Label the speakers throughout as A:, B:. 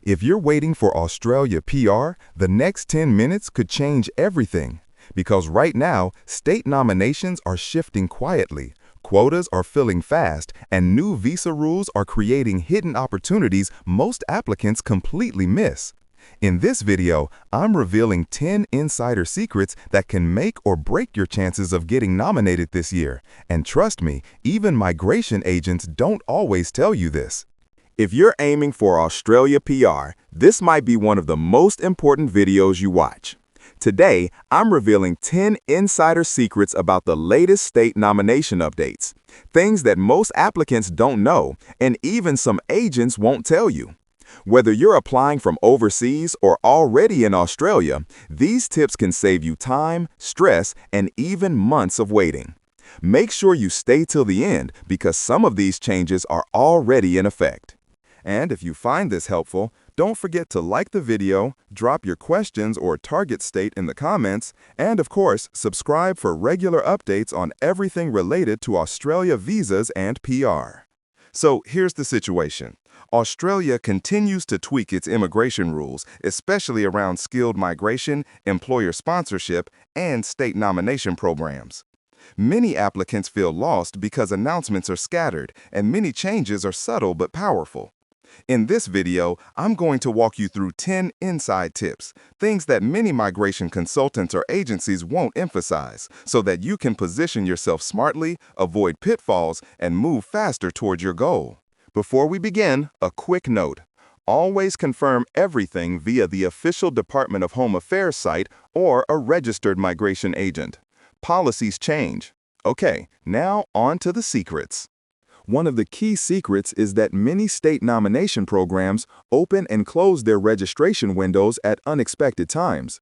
A: If you're waiting for Australia PR, the next 10 minutes could change everything. Because right now, state nominations are shifting quietly, quotas are filling fast, and new visa rules are creating hidden opportunities most applicants completely miss. In this video, I'm revealing 10 insider secrets that can make or break your chances of getting nominated this year. And trust me, even migration agents don't always tell you this. If you're aiming for Australia PR, this might be one of the most important videos you watch. Today, I'm revealing 10 insider secrets about the latest state nomination updates, things that most applicants don't know, and even some agents won't tell you. Whether you're applying from overseas or already in Australia, these tips can save you time, stress, and even months of waiting. Make sure you stay till the end because some of these changes are already in effect. And if you find this helpful, don't forget to like the video, drop your questions or target state in the comments, and of course, subscribe for regular updates on everything related to Australia visas and PR. So here's the situation. Australia continues to tweak its immigration rules, especially around skilled migration, employer sponsorship, and state nomination programs. Many applicants feel lost because announcements are scattered and many changes are subtle but powerful. In this video, I'm going to walk you through 10 inside tips, things that many migration consultants or agencies won't emphasize, so that you can position yourself smartly, avoid pitfalls, and move faster toward your goal. Before we begin, a quick note. Always confirm everything via the official Department of Home Affairs site or a registered migration agent. Policies change. Okay, now on to the secrets. One of the key secrets is that many state nomination programs open and close their registration windows at unexpected times.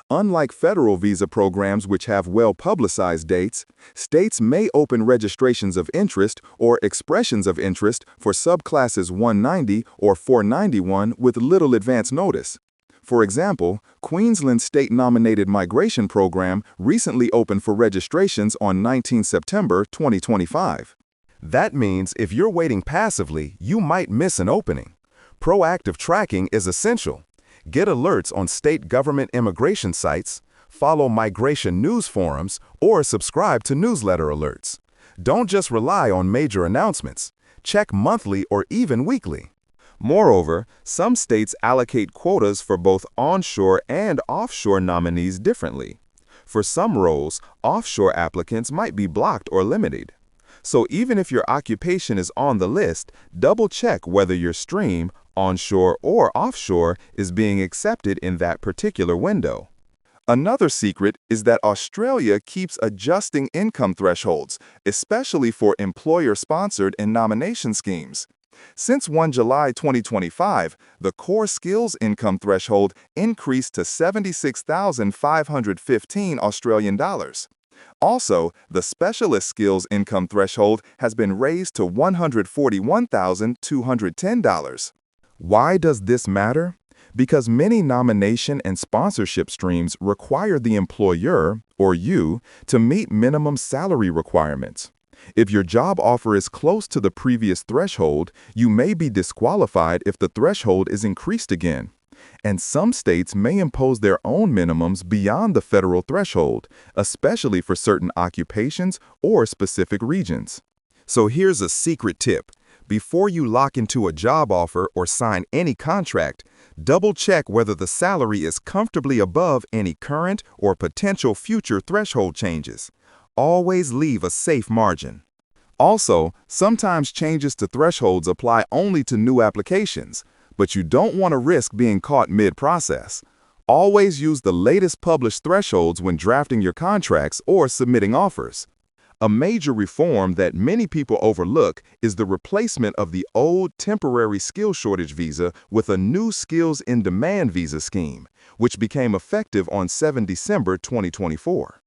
A: Unlike federal visa programs which have well-publicized dates, states may open registrations of interest or expressions of interest for subclasses 190 or 491 with little advance notice. For example, Queensland's state-nominated migration program recently opened for registrations on 19 September 2025. That means if you're waiting passively, you might miss an opening. Proactive tracking is essential. Get alerts on state government immigration sites, follow migration news forums, or subscribe to newsletter alerts. Don't just rely on major announcements. Check monthly or even weekly. Moreover, some states allocate quotas for both onshore and offshore nominees differently. For some roles, offshore applicants might be blocked or limited. So even if your occupation is on the list, double-check whether your stream, onshore or offshore, is being accepted in that particular window. Another secret is that Australia keeps adjusting income thresholds, especially for employer-sponsored and nomination schemes. Since 1 July 2025, the core skills income threshold increased to 76,515 Australian dollars. Also, the specialist skills income threshold has been raised to $141,210. Why does this matter? Because many nomination and sponsorship streams require the employer, or you, to meet minimum salary requirements. If your job offer is close to the previous threshold, you may be disqualified if the threshold is increased again. And some states may impose their own minimums beyond the federal threshold, especially for certain occupations or specific regions. So here's a secret tip. Before you lock into a job offer or sign any contract, double-check whether the salary is comfortably above any current or potential future threshold changes. Always leave a safe margin. Also, sometimes changes to thresholds apply only to new applications, but you don't want to risk being caught mid-process. Always use the latest published thresholds when drafting your contracts or submitting offers. A major reform that many people overlook is the replacement of the old temporary skill shortage visa with a new skills in demand visa scheme, which became effective on 7 December 2024.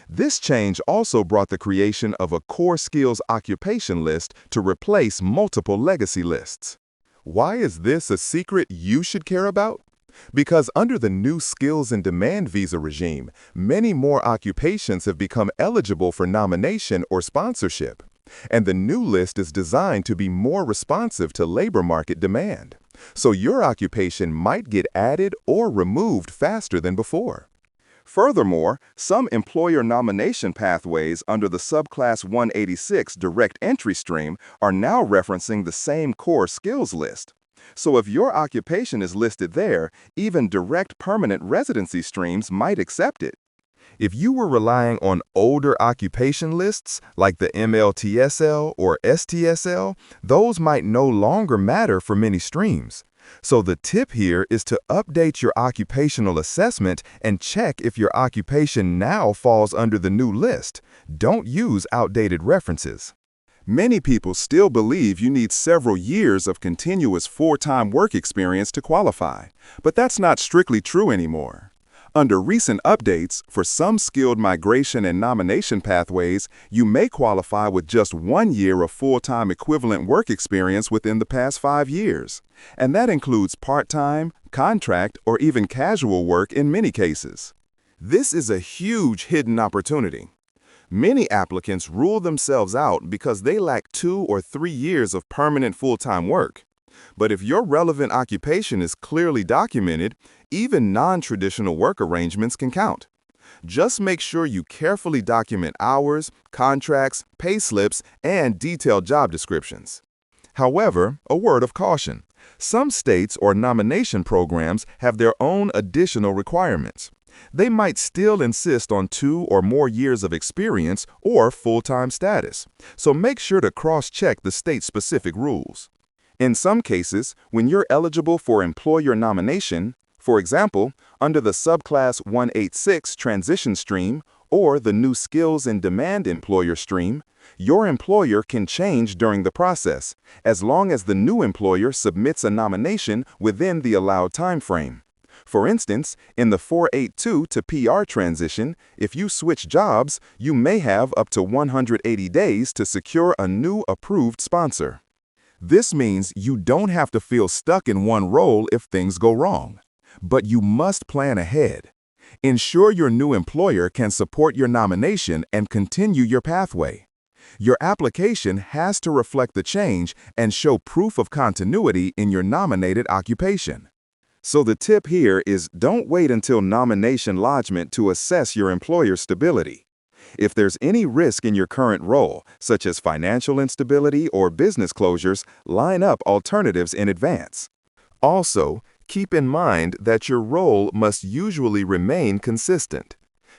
A: This change also brought the creation of a core skills occupation list to replace multiple legacy lists. Why is this a secret you should care about? Because under the new skills in demand visa regime, many more occupations have become eligible for nomination or sponsorship. And the new list is designed to be more responsive to labor market demand. So your occupation might get added or removed faster than before. Furthermore, some employer nomination pathways under the subclass 186 direct entry stream are now referencing the same core skills list. So if your occupation is listed there, even direct permanent residency streams might accept it. If you were relying on older occupation lists like the MLTSL or STSL, those might no longer matter for many streams. So the tip here is to update your occupational assessment and check if your occupation now falls under the new list. Don't use outdated references. Many people still believe you need several years of continuous full-time work experience to qualify, but that's not strictly true anymore. Under recent updates, for some skilled migration and nomination pathways, you may qualify with just 1 year of full-time equivalent work experience within the past 5 years. And that includes part-time, contract, or even casual work in many cases. This is a huge hidden opportunity. Many applicants rule themselves out because they lack 2 or 3 years of permanent full-time work. But if your relevant occupation is clearly documented, even non-traditional work arrangements can count. Just make sure you carefully document hours, contracts, pay slips, and detailed job descriptions. However, a word of caution. Some states or nomination programs have their own additional requirements. They might still insist on 2 or more years of experience or full-time status, so make sure to cross-check the state-specific rules. In some cases, when you're eligible for employer nomination, for example, under the subclass 186 transition stream or the new skills in demand employer stream, your employer can change during the process, as long as the new employer submits a nomination within the allowed time frame. For instance, in the 482 to PR transition, if you switch jobs, you may have up to 180 days to secure a new approved sponsor. This means you don't have to feel stuck in one role if things go wrong. But you must plan ahead. Ensure your new employer can support your nomination and continue your pathway. Your application has to reflect the change and show proof of continuity in your nominated occupation. So the tip here is don't wait until nomination lodgment to assess your employer's stability. If there's any risk in your current role, such as financial instability or business closures, line up alternatives in advance. Also, keep in mind that your role must usually remain consistent.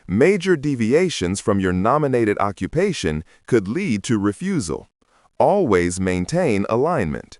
A: Major deviations from your nominated occupation could lead to refusal. Always maintain alignment.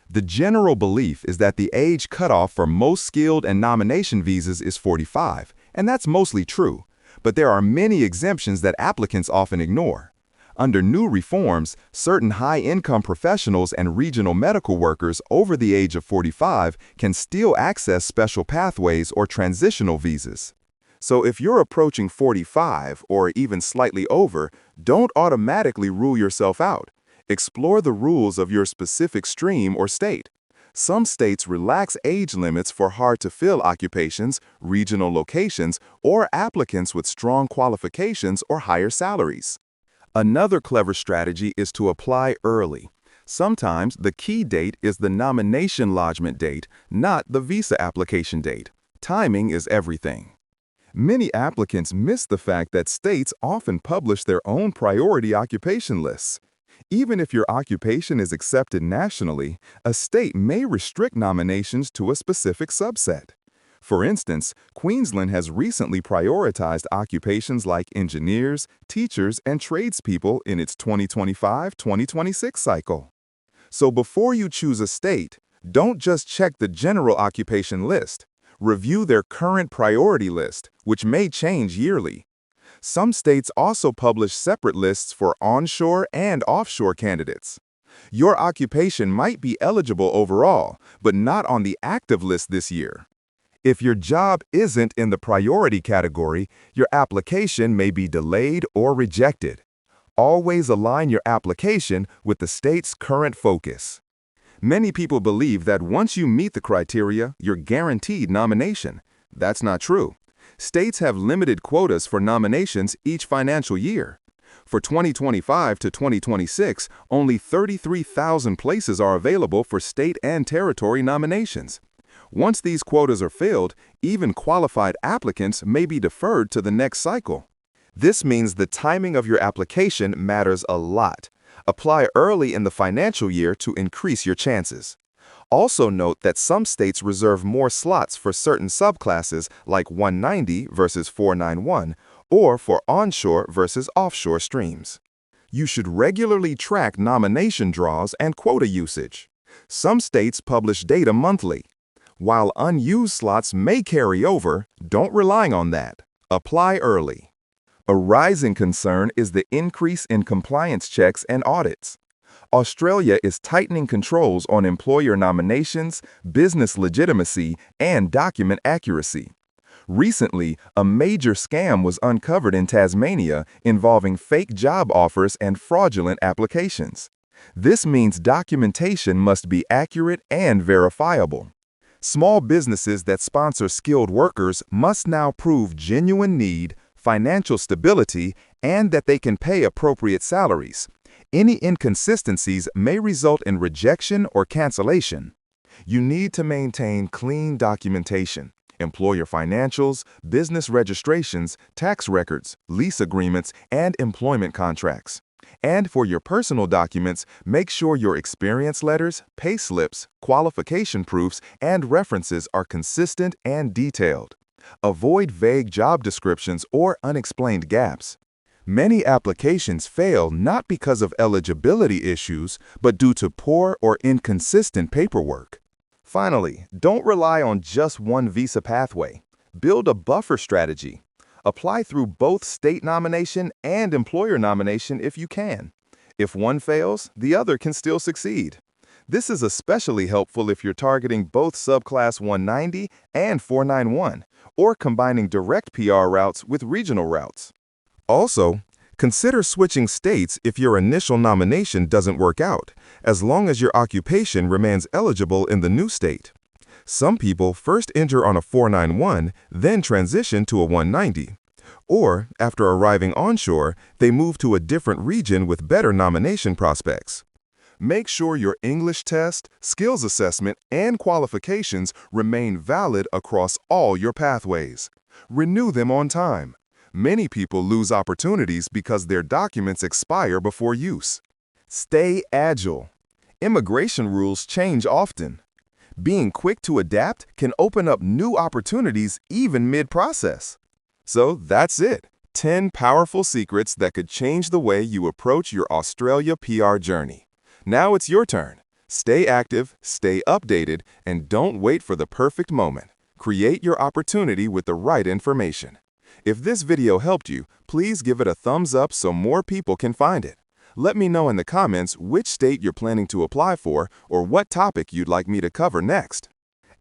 A: The general belief is that the age cutoff for most skilled and nomination visas is 45, and that's mostly true. But there are many exemptions that applicants often ignore. Under new reforms, certain high-income professionals and regional medical workers over the age of 45 can still access special pathways or transitional visas. So if you're approaching 45 or even slightly over, don't automatically rule yourself out. Explore the rules of your specific stream or state. Some states relax age limits for hard-to-fill occupations, regional locations, or applicants with strong qualifications or higher salaries. Another clever strategy is to apply early. Sometimes the key date is the nomination lodgment date, not the visa application date. Timing is everything. Many applicants miss the fact that states often publish their own priority occupation lists. Even if your occupation is accepted nationally, a state may restrict nominations to a specific subset. For instance, Queensland has recently prioritized occupations like engineers, teachers, and tradespeople in its 2025-2026 cycle. So before you choose a state, don't just check the general occupation list. Review their current priority list, which may change yearly. Some states also publish separate lists for onshore and offshore candidates. Your occupation might be eligible overall, but not on the active list this year. If your job isn't in the priority category, your application may be delayed or rejected. Always align your application with the state's current focus. Many people believe that once you meet the criteria, you're guaranteed nomination. That's not true. States have limited quotas for nominations each financial year. For 2025 to 2026, only 33,000 places are available for state and territory nominations. Once these quotas are filled, even qualified applicants may be deferred to the next cycle. This means the timing of your application matters a lot. Apply early in the financial year to increase your chances. Also note that some states reserve more slots for certain subclasses like 190 versus 491 or for onshore versus offshore streams. You should regularly track nomination draws and quota usage. Some states publish data monthly. While unused slots may carry over, don't rely on that. Apply early. A rising concern is the increase in compliance checks and audits. Australia is tightening controls on employer nominations, business legitimacy, and document accuracy. Recently, a major scam was uncovered in Tasmania involving fake job offers and fraudulent applications. This means documentation must be accurate and verifiable. Small businesses that sponsor skilled workers must now prove genuine need, financial stability, and that they can pay appropriate salaries. Any inconsistencies may result in rejection or cancellation. You need to maintain clean documentation, employer financials, business registrations, tax records, lease agreements, and employment contracts. And for your personal documents, make sure your experience letters, pay slips, qualification proofs, and references are consistent and detailed. Avoid vague job descriptions or unexplained gaps. Many applications fail not because of eligibility issues, but due to poor or inconsistent paperwork. Finally, don't rely on just one visa pathway. Build a buffer strategy. Apply through both state nomination and employer nomination if you can. If one fails, the other can still succeed. This is especially helpful if you're targeting both subclass 190 and 491, or combining direct PR routes with regional routes. Also, consider switching states if your initial nomination doesn't work out, as long as your occupation remains eligible in the new state. Some people first enter on a 491, then transition to a 190. Or, after arriving onshore, they move to a different region with better nomination prospects. Make sure your English test, skills assessment, and qualifications remain valid across all your pathways. Renew them on time. Many people lose opportunities because their documents expire before use. Stay agile. Immigration rules change often. Being quick to adapt can open up new opportunities even mid-process. So that's it. 10 powerful secrets that could change the way you approach your Australia PR journey. Now it's your turn. Stay active, stay updated, and don't wait for the perfect moment. Create your opportunity with the right information. If this video helped you, please give it a thumbs up so more people can find it. Let me know in the comments which state you're planning to apply for or what topic you'd like me to cover next.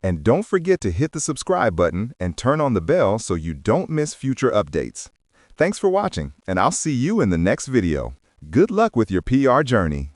A: And don't forget to hit the subscribe button and turn on the bell so you don't miss future updates. Thanks for watching, and I'll see you in the next video. Good luck with your PR journey.